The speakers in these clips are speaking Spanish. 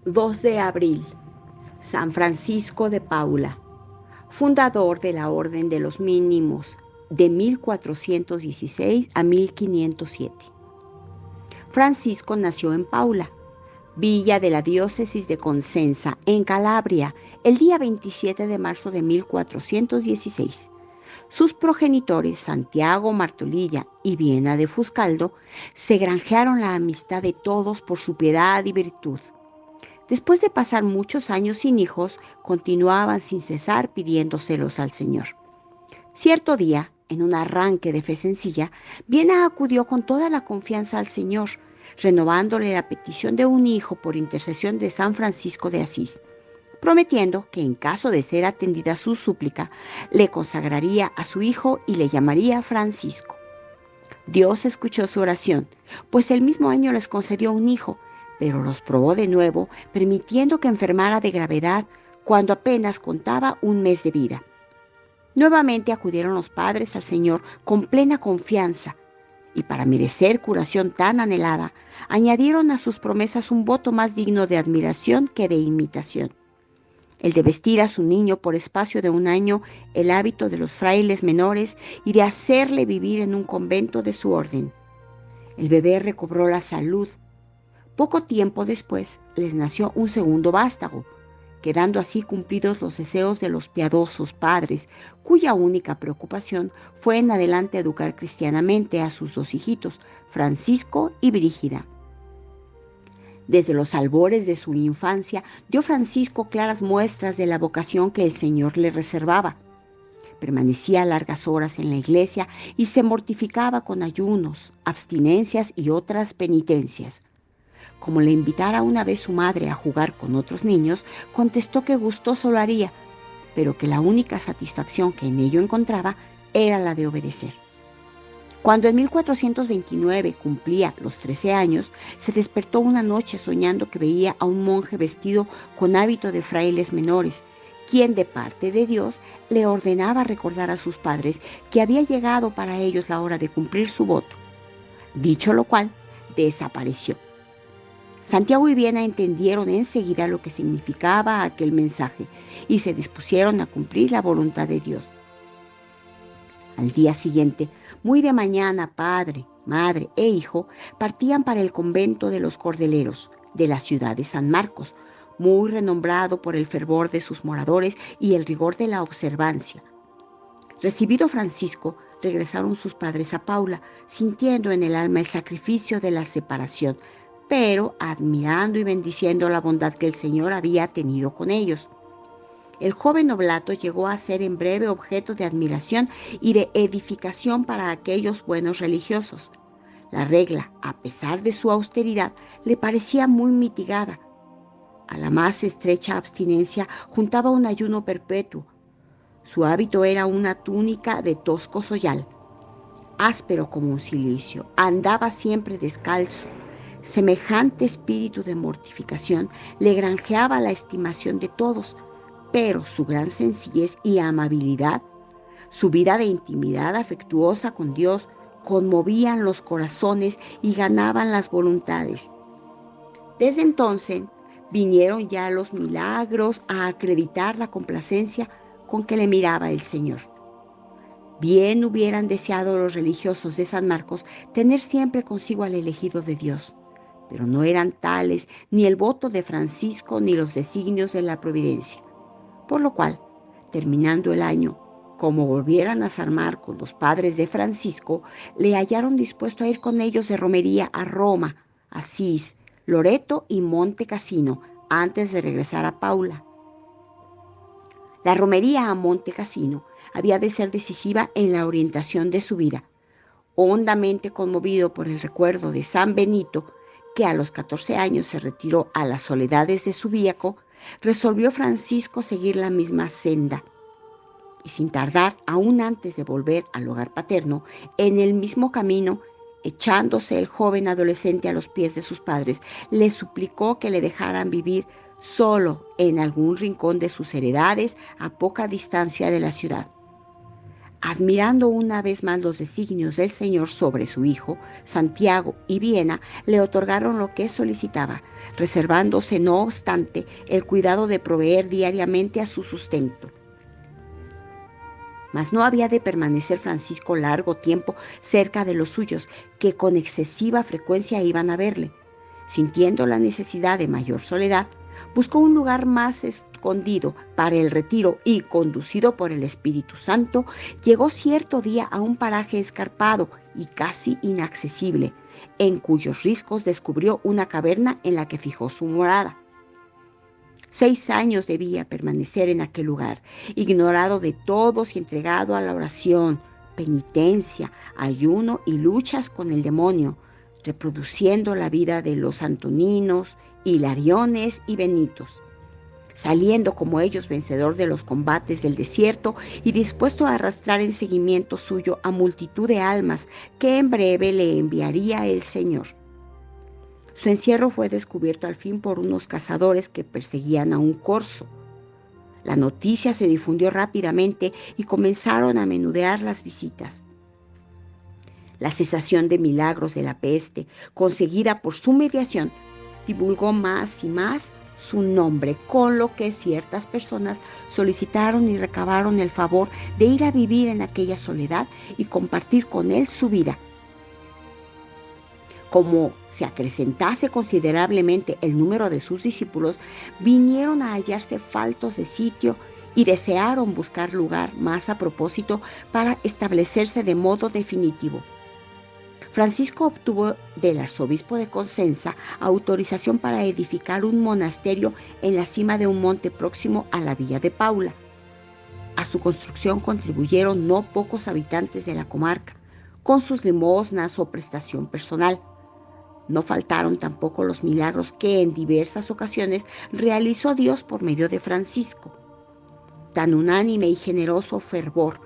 2 de abril, San Francisco de Paula, fundador de la Orden de los Mínimos de 1416 a 1507. Francisco nació en Paula, villa de la diócesis de Cosenza, en Calabria, el día 27 de marzo de 1416. Sus progenitores, Santiago Martolilla y Viena de Fuscaldo, se granjearon la amistad de todos por su piedad y virtud. Después de pasar muchos años sin hijos, continuaban sin cesar pidiéndoselos al Señor. Cierto día, en un arranque de fe sencilla, Viena acudió con toda la confianza al Señor, renovándole la petición de un hijo por intercesión de San Francisco de Asís, prometiendo que en caso de ser atendida su súplica, le consagraría a su hijo y le llamaría Francisco. Dios escuchó su oración, pues el mismo año les concedió un hijo, pero los probó de nuevo, permitiendo que enfermara de gravedad cuando apenas contaba un mes de vida. Nuevamente acudieron los padres al Señor con plena confianza, y para merecer curación tan anhelada, añadieron a sus promesas un voto más digno de admiración que de imitación: el de vestir a su niño por espacio de un año el hábito de los frailes menores y de hacerle vivir en un convento de su orden. El bebé recobró la salud. Poco tiempo después les nació un segundo vástago, quedando así cumplidos los deseos de los piadosos padres, cuya única preocupación fue en adelante educar cristianamente a sus dos hijitos, Francisco y Brígida. Desde los albores de su infancia dio Francisco claras muestras de la vocación que el Señor le reservaba. Permanecía largas horas en la iglesia y se mortificaba con ayunos, abstinencias y otras penitencias. Como le invitara una vez su madre a jugar con otros niños, contestó que gustoso lo haría, pero que la única satisfacción que en ello encontraba era la de obedecer. Cuando en 1429 cumplía los 13 años, se despertó una noche soñando que veía a un monje vestido con hábito de frailes menores, quien de parte de Dios le ordenaba recordar a sus padres que había llegado para ellos la hora de cumplir su voto. Dicho lo cual, desapareció. Santiago y Viena entendieron enseguida lo que significaba aquel mensaje y se dispusieron a cumplir la voluntad de Dios. Al día siguiente, muy de mañana, padre, madre e hijo partían para el convento de los Cordeleros de la ciudad de San Marcos, muy renombrado por el fervor de sus moradores y el rigor de la observancia. Recibido Francisco, regresaron sus padres a Paula, sintiendo en el alma el sacrificio de la separación, pero admirando y bendiciendo la bondad que el Señor había tenido con ellos. El joven oblato llegó a ser en breve objeto de admiración y de edificación para aquellos buenos religiosos. La regla, a pesar de su austeridad, le parecía muy mitigada. A la más estrecha abstinencia juntaba un ayuno perpetuo. Su hábito era una túnica de tosco sayal, áspero como un cilicio. Andaba siempre descalzo. Semejante espíritu de mortificación le granjeaba la estimación de todos, pero su gran sencillez y amabilidad, su vida de intimidad afectuosa con Dios, conmovían los corazones y ganaban las voluntades. Desde entonces vinieron ya los milagros a acreditar la complacencia con que le miraba el Señor. Bien hubieran deseado los religiosos de San Marcos tener siempre consigo al elegido de Dios, pero no eran tales ni el voto de Francisco ni los designios de la providencia. Por lo cual, terminando el año, como volvieran a San Marcos los padres de Francisco, le hallaron dispuesto a ir con ellos de romería a Roma, Asís, Loreto y Monte Cassino, antes de regresar a Paula. La romería a Monte Cassino había de ser decisiva en la orientación de su vida. Hondamente conmovido por el recuerdo de San Benito, que a los 14 años se retiró a las soledades de Subiaco, resolvió Francisco seguir la misma senda. Y sin tardar, aún antes de volver al hogar paterno, en el mismo camino, echándose el joven adolescente a los pies de sus padres, le suplicó que le dejaran vivir solo en algún rincón de sus heredades a poca distancia de la ciudad. Admirando una vez más los designios del Señor sobre su hijo, Santiago y Viena le otorgaron lo que solicitaba, reservándose no obstante el cuidado de proveer diariamente a su sustento. Mas no había de permanecer Francisco largo tiempo cerca de los suyos, que con excesiva frecuencia iban a verle. Sintiendo la necesidad de mayor soledad, buscó un lugar más escondido para el retiro y, conducido por el Espíritu Santo, llegó cierto día a un paraje escarpado y casi inaccesible, en cuyos riscos descubrió una caverna en la que fijó su morada. 6 años debía permanecer en aquel lugar, ignorado de todos y entregado a la oración, penitencia, ayuno y luchas con el demonio, reproduciendo la vida de los Antoninos, Hilariones y Benitos, saliendo como ellos vencedor de los combates del desierto y dispuesto a arrastrar en seguimiento suyo a multitud de almas que en breve le enviaría el Señor. Su encierro fue descubierto al fin por unos cazadores que perseguían a un corzo. La noticia se difundió rápidamente y comenzaron a menudear las visitas. La cesación de milagros de la peste, conseguida por su mediación, divulgó más y más su nombre, con lo que ciertas personas solicitaron y recabaron el favor de ir a vivir en aquella soledad y compartir con él su vida. Como se acrecentase considerablemente el número de sus discípulos, vinieron a hallarse faltos de sitio y desearon buscar lugar más a propósito para establecerse de modo definitivo. Francisco obtuvo del arzobispo de Cosenza autorización para edificar un monasterio en la cima de un monte próximo a la villa de Paula. A su construcción contribuyeron no pocos habitantes de la comarca, con sus limosnas o prestación personal. No faltaron tampoco los milagros que en diversas ocasiones realizó Dios por medio de Francisco. Tan unánime y generoso fervor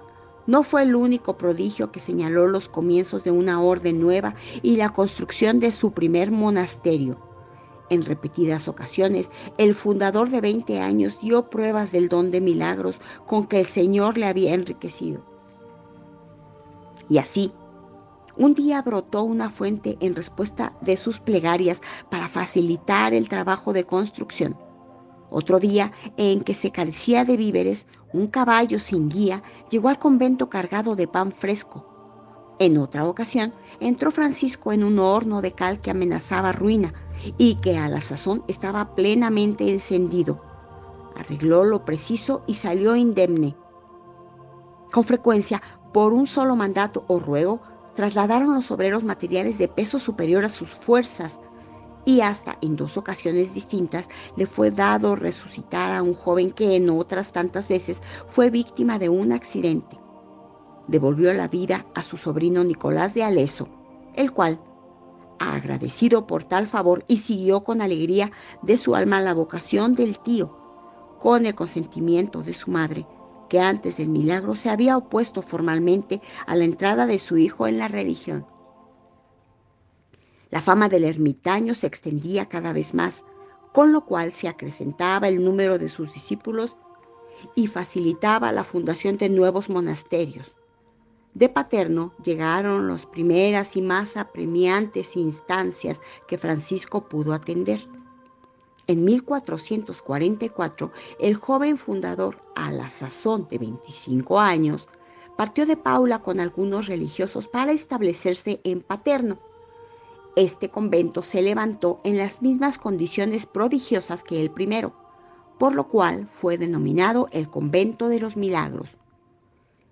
no fue el único prodigio que señaló los comienzos de una orden nueva y la construcción de su primer monasterio. En repetidas ocasiones, el fundador de 20 años dio pruebas del don de milagros con que el Señor le había enriquecido. Y así, un día brotó una fuente en respuesta de sus plegarias para facilitar el trabajo de construcción. Otro día, en que se carecía de víveres, un caballo sin guía llegó al convento cargado de pan fresco. En otra ocasión, entró Francisco en un horno de cal que amenazaba ruina y que a la sazón estaba plenamente encendido. Arregló lo preciso y salió indemne. Con frecuencia, por un solo mandato o ruego, trasladaron los obreros materiales de peso superior a sus fuerzas, y hasta en 2 ocasiones distintas le fue dado resucitar a un joven que en otras tantas veces fue víctima de un accidente. Devolvió la vida a su sobrino Nicolás de Aleso, el cual, agradecido por tal favor, y siguió con alegría de su alma la vocación del tío, con el consentimiento de su madre, que antes del milagro se había opuesto formalmente a la entrada de su hijo en la religión. La fama del ermitaño se extendía cada vez más, con lo cual se acrecentaba el número de sus discípulos y facilitaba la fundación de nuevos monasterios. De Paterno llegaron las primeras y más apremiantes instancias que Francisco pudo atender. En 1444, el joven fundador, a la sazón de 25 años, partió de Paula con algunos religiosos para establecerse en Paterno. Este convento se levantó en las mismas condiciones prodigiosas que el primero, por lo cual fue denominado el Convento de los Milagros.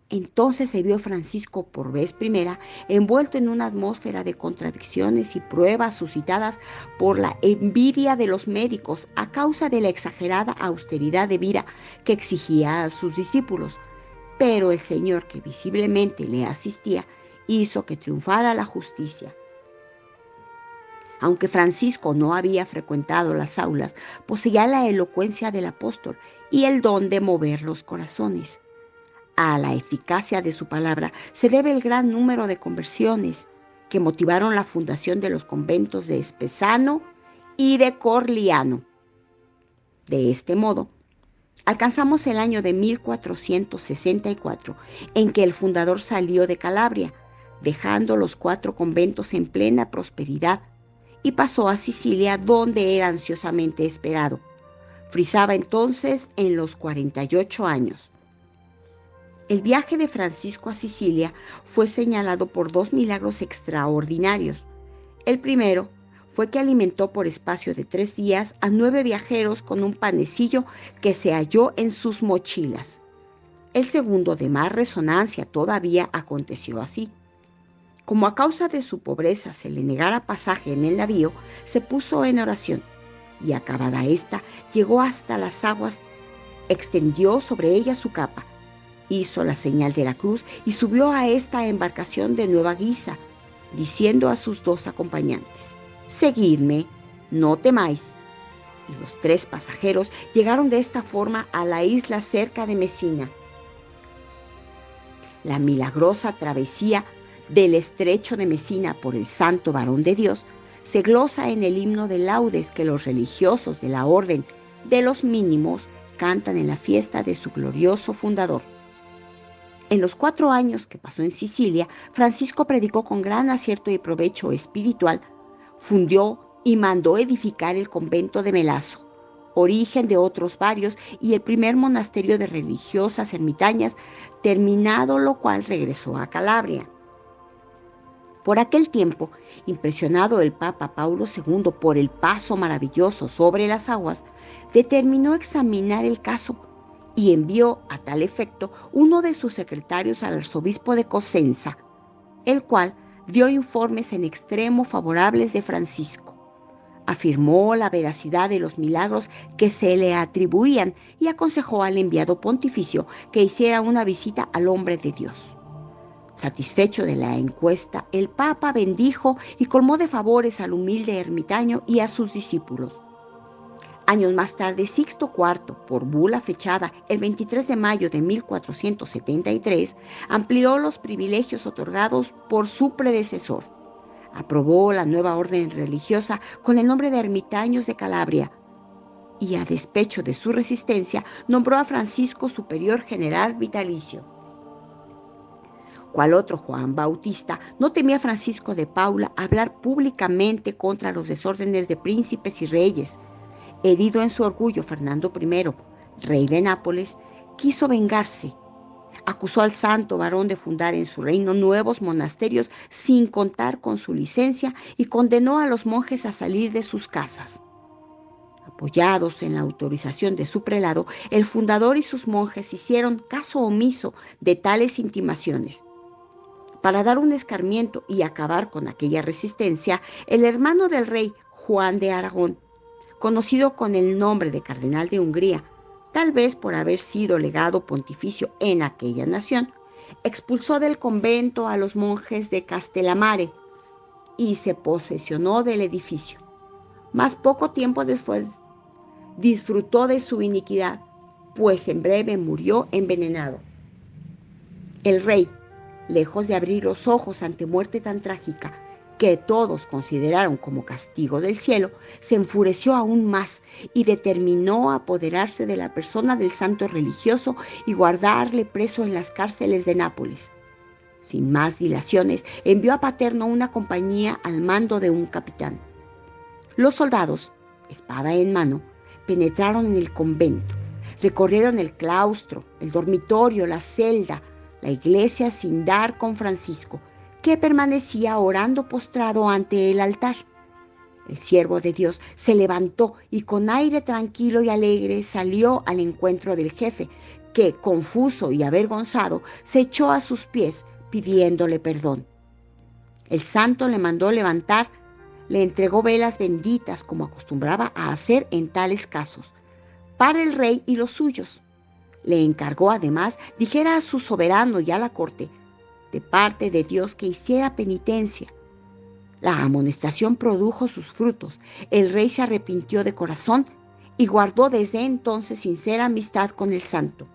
Entonces se vio Francisco por vez primera envuelto en una atmósfera de contradicciones y pruebas suscitadas por la envidia de los médicos a causa de la exagerada austeridad de vida que exigía a sus discípulos. Pero el Señor, que visiblemente le asistía, hizo que triunfara la justicia. Aunque Francisco no había frecuentado las aulas, poseía la elocuencia del apóstol y el don de mover los corazones. A la eficacia de su palabra se debe el gran número de conversiones que motivaron la fundación de los conventos de Spesano y de Corliano. De este modo, Alcanzamos el año de 1464, en que el fundador salió de Calabria, dejando los 4 conventos en plena prosperidad, y pasó a Sicilia, donde era ansiosamente esperado. Frisaba entonces en los 48 años. El viaje de Francisco a Sicilia fue señalado por 2 milagros extraordinarios. El primero fue que alimentó por espacio de 3 días a 9 viajeros con un panecillo que se halló en sus mochilas. El segundo, de más resonancia todavía, aconteció así. Como a causa de su pobreza se le negara pasaje en el navío, se puso en oración, y acabada esta, llegó hasta las aguas, extendió sobre ellas su capa, hizo la señal de la cruz y subió a esta embarcación de nueva guisa, diciendo a sus 2 acompañantes: «Seguidme, no temáis». Y los 3 pasajeros llegaron de esta forma a la isla cerca de Mesina. La milagrosa travesía del estrecho de Mesina por el santo varón de Dios se glosa en el himno de laudes que los religiosos de la orden de los mínimos cantan en la fiesta de su glorioso fundador. En los 4 años que pasó en Sicilia, Francisco predicó con gran acierto y provecho espiritual, fundió y mandó edificar el convento de Melazo, origen de otros varios, y el primer monasterio de religiosas ermitañas, terminado lo cual regresó a Calabria. Por aquel tiempo, impresionado el Papa Paulo II por el paso maravilloso sobre las aguas, determinó examinar el caso y envió a tal efecto uno de sus secretarios al arzobispo de Cosenza, el cual dio informes en extremo favorables de Francisco. Afirmó la veracidad de los milagros que se le atribuían y aconsejó al enviado pontificio que hiciera una visita al hombre de Dios. Satisfecho de la encuesta, el Papa bendijo y colmó de favores al humilde ermitaño y a sus discípulos. Años más tarde, Sixto IV, por bula fechada el 23 de mayo de 1473, amplió los privilegios otorgados por su predecesor. Aprobó la nueva orden religiosa con el nombre de Ermitaños de Calabria y, a despecho de su resistencia, nombró a Francisco superior general vitalicio. Cual otro Juan Bautista, no temía Francisco de Paula hablar públicamente contra los desórdenes de príncipes y reyes. Herido en su orgullo, Fernando I, rey de Nápoles, quiso vengarse. Acusó al santo varón de fundar en su reino nuevos monasterios sin contar con su licencia y condenó a los monjes a salir de sus casas. Apoyados en la autorización de su prelado, el fundador y sus monjes hicieron caso omiso de tales intimaciones. Para dar un escarmiento y acabar con aquella resistencia, el hermano del rey, Juan de Aragón, conocido con el nombre de Cardenal de Hungría, tal vez por haber sido legado pontificio en aquella nación, expulsó del convento a los monjes de Castelamare y se posesionó del edificio. Mas poco tiempo después disfrutó de su iniquidad, pues en breve murió envenenado. El rey, lejos de abrir los ojos ante muerte tan trágica, que todos consideraron como castigo del cielo, se enfureció aún más y determinó apoderarse de la persona del santo religioso y guardarle preso en las cárceles de Nápoles. Sin más dilaciones, envió a Paterno una compañía al mando de un capitán. Los soldados, espada en mano, penetraron en el convento, recorrieron el claustro, el dormitorio, la celda, la iglesia sin dar con Francisco, que permanecía orando postrado ante el altar. El siervo de Dios se levantó y con aire tranquilo y alegre salió al encuentro del jefe, que, confuso y avergonzado, se echó a sus pies pidiéndole perdón. El santo le mandó levantar, le entregó velas benditas como acostumbraba a hacer en tales casos, para el rey y los suyos. Le encargó además dijera a su soberano y a la corte, de parte de Dios, que hiciera penitencia. La amonestación produjo sus frutos. El rey se arrepintió de corazón y guardó desde entonces sincera amistad con el santo.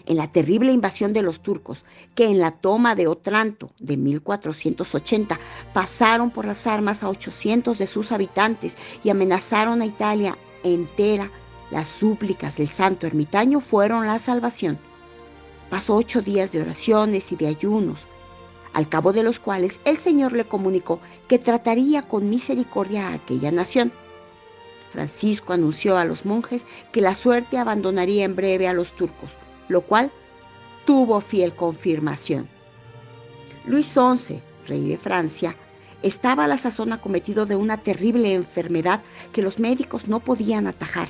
En la terrible invasión de los turcos, que en la toma de Otranto de 1480 pasaron por las armas a 800 de sus habitantes y amenazaron a Italia entera, Las súplicas del santo ermitaño fueron la salvación. Pasó 8 días de oraciones y de ayunos, al cabo de los cuales el Señor le comunicó que trataría con misericordia a aquella nación. Francisco anunció a los monjes que la suerte abandonaría en breve a los turcos, lo cual tuvo fiel confirmación. Luis XI, rey de Francia, estaba a la sazón acometido de una terrible enfermedad que los médicos no podían atajar,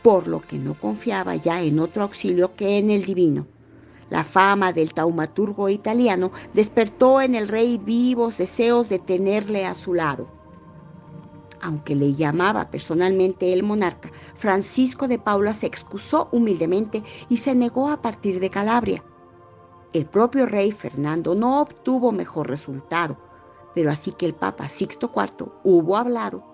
por lo que no confiaba ya en otro auxilio que en el divino. La fama del taumaturgo italiano despertó en el rey vivos deseos de tenerle a su lado. Aunque le llamaba personalmente el monarca, Francisco de Paula se excusó humildemente y se negó a partir de Calabria. El propio rey Fernando no obtuvo mejor resultado, pero así que el Papa Sixto IV hubo hablado,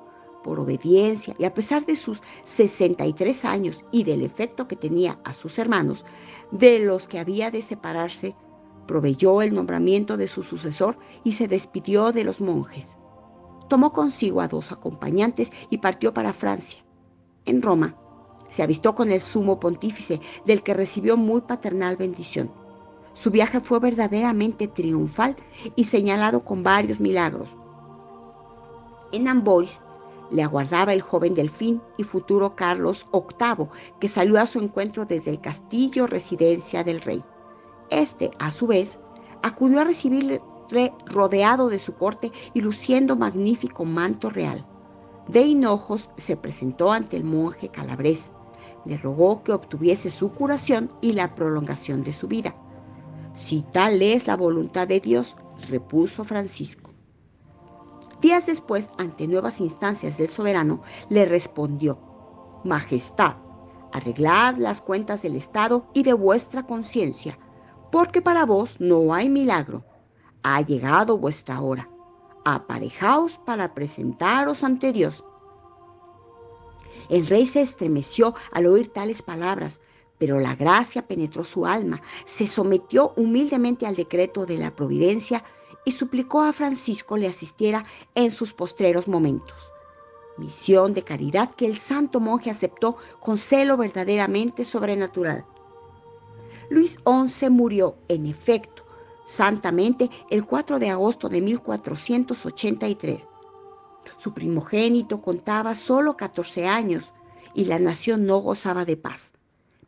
por obediencia y a pesar de sus 63 años y del efecto que tenía a sus hermanos, de los que había de separarse, proveyó el nombramiento de su sucesor y se despidió de los monjes. Tomó consigo a 2 acompañantes y partió para Francia. En Roma se avistó con el sumo pontífice, del que recibió muy paternal bendición. Su viaje fue verdaderamente triunfal y señalado con varios milagros. En Amboise le aguardaba el joven Delfín y futuro Carlos VIII, que salió a su encuentro desde el castillo residencia del rey. Este, a su vez, acudió a recibirle rodeado de su corte y luciendo magnífico manto real. De hinojos se presentó ante el monje calabrés. Le rogó que obtuviese su curación y la prolongación de su vida. Si tal es la voluntad de Dios, repuso Francisco. Días después, ante nuevas instancias del soberano, le respondió: Majestad, arreglad las cuentas del Estado y de vuestra conciencia, porque para vos no hay milagro. Ha llegado vuestra hora. Aparejaos para presentaros ante Dios. El rey se estremeció al oír tales palabras, pero la gracia penetró su alma, se sometió humildemente al decreto de la providencia y suplicó a Francisco le asistiera en sus postreros momentos. Misión de caridad que el santo monje aceptó con celo verdaderamente sobrenatural. Luis XI murió, en efecto, santamente el 4 de agosto de 1483. Su primogénito contaba solo 14 años y la nación no gozaba de paz.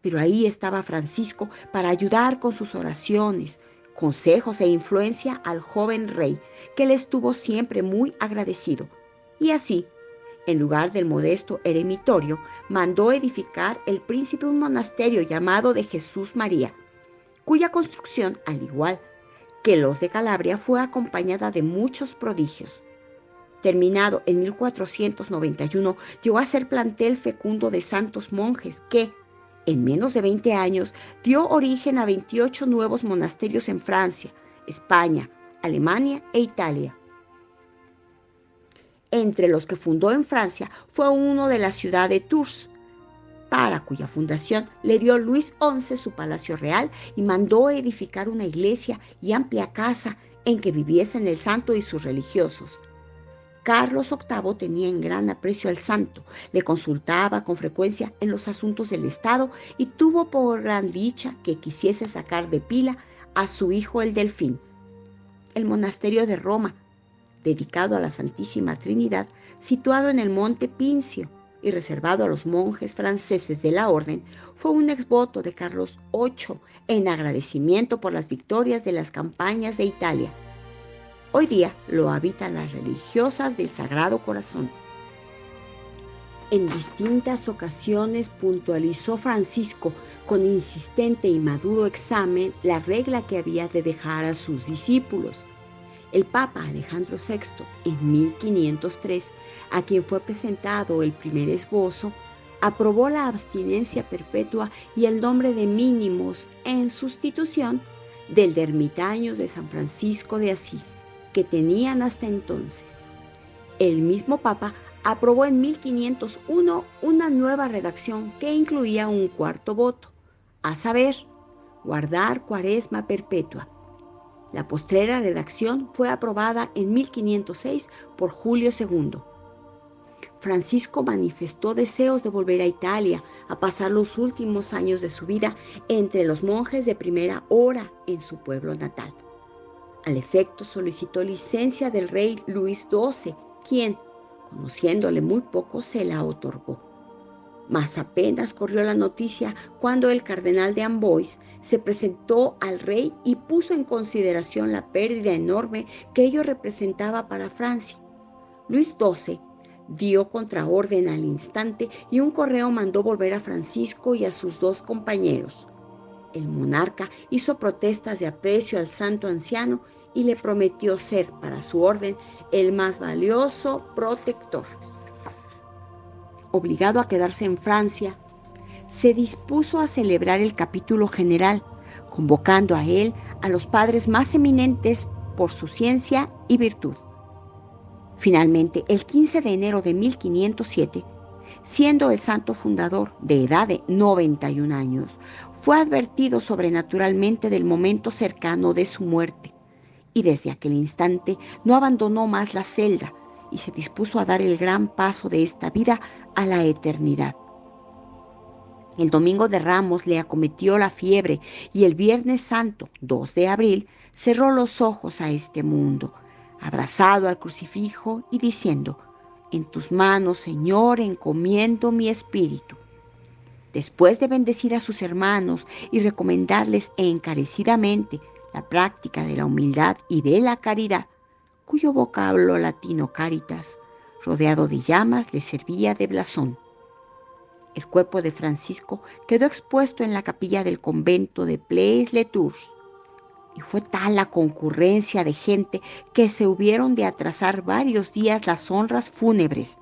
Pero ahí estaba Francisco para ayudar con sus oraciones, consejos e influencia al joven rey, que le estuvo siempre muy agradecido. Y así, en lugar del modesto eremitorio, mandó edificar el príncipe un monasterio llamado de Jesús María, cuya construcción, al igual que los de Calabria, fue acompañada de muchos prodigios. Terminado en 1491, llegó a ser plantel fecundo de santos monjes que, en menos de 20 años, dio origen a 28 nuevos monasterios en Francia, España, Alemania e Italia. Entre los que fundó en Francia fue uno de la ciudad de Tours, para cuya fundación le dio Luis XI su palacio real y mandó edificar una iglesia y amplia casa en que viviesen el santo y sus religiosos. Carlos VIII tenía en gran aprecio al santo, le consultaba con frecuencia en los asuntos del Estado y tuvo por gran dicha que quisiese sacar de pila a su hijo el Delfín. El monasterio de Roma, dedicado a la Santísima Trinidad, situado en el monte Pincio y reservado a los monjes franceses de la orden, fue un exvoto de Carlos VIII en agradecimiento por las victorias de las campañas de Italia. Hoy día lo habitan las religiosas del Sagrado Corazón. En distintas ocasiones puntualizó Francisco con insistente y maduro examen la regla que había de dejar a sus discípulos. El Papa Alejandro VI, en 1503, a quien fue presentado el primer esbozo, aprobó la abstinencia perpetua y el nombre de mínimos en sustitución del de ermitaños de San Francisco de Asís, que tenían hasta entonces. El mismo Papa aprobó en 1501 una nueva redacción que incluía un cuarto voto, a saber, guardar cuaresma perpetua. La postrera redacción fue aprobada en 1506 por Julio II. Francisco manifestó deseos de volver a Italia a pasar los últimos años de su vida entre los monjes de primera hora en su pueblo natal. Al efecto solicitó licencia del rey Luis XII, quien, conociéndole muy poco, se la otorgó. Mas apenas corrió la noticia cuando el cardenal de Amboise se presentó al rey y puso en consideración la pérdida enorme que ello representaba para Francia. Luis XII dio contraorden al instante y un correo mandó volver a Francisco y a sus dos compañeros. El monarca hizo protestas de aprecio al santo anciano y le prometió ser para su orden el más valioso protector. Obligado a quedarse en Francia, se dispuso a celebrar el capítulo general, convocando a él a los padres más eminentes por su ciencia y virtud. Finalmente, el 15 de enero de 1507, siendo el santo fundador de edad de 91 años, fue advertido sobrenaturalmente del momento cercano de su muerte, y desde aquel instante no abandonó más la celda y se dispuso a dar el gran paso de esta vida a la eternidad. El domingo de Ramos le acometió la fiebre y el Viernes Santo, 2 de abril, cerró los ojos a este mundo, abrazado al crucifijo y diciendo: «En tus manos, Señor, encomiendo mi espíritu». Después de bendecir a sus hermanos y recomendarles encarecidamente la práctica de la humildad y de la caridad, cuyo vocablo latino caritas, rodeado de llamas, le servía de blasón. El cuerpo de Francisco quedó expuesto en la capilla del convento de Plaise-les-Tours, y fue tal la concurrencia de gente que se hubieron de atrasar varios días las honras fúnebres.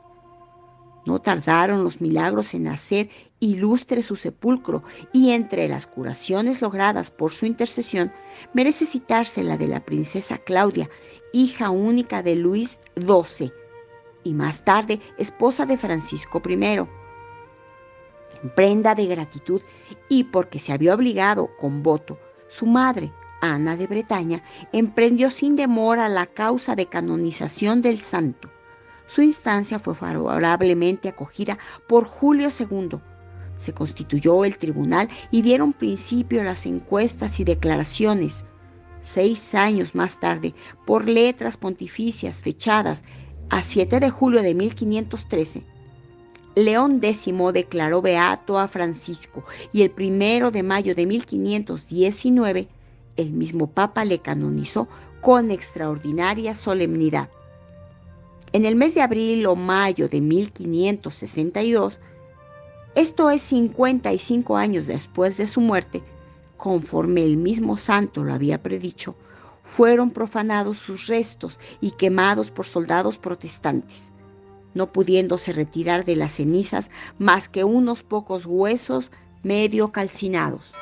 No tardaron los milagros en hacer ilustre su sepulcro, y entre las curaciones logradas por su intercesión merece citarse la de la princesa Claudia, hija única de Luis XII y más tarde esposa de Francisco I. En prenda de gratitud y porque se había obligado con voto, su madre, Ana de Bretaña, emprendió sin demora la causa de canonización del santo. Su instancia fue favorablemente acogida por Julio II. Se constituyó el tribunal y dieron principio las encuestas y declaraciones. 6 años más tarde, por letras pontificias fechadas a 7 de julio de 1513, León X declaró beato a Francisco y el 1 de mayo de 1519 el mismo Papa le canonizó con extraordinaria solemnidad. En el mes de abril o mayo de 1562, esto es 55 años después de su muerte, conforme el mismo santo lo había predicho, fueron profanados sus restos y quemados por soldados protestantes, no pudiéndose retirar de las cenizas más que unos pocos huesos medio calcinados.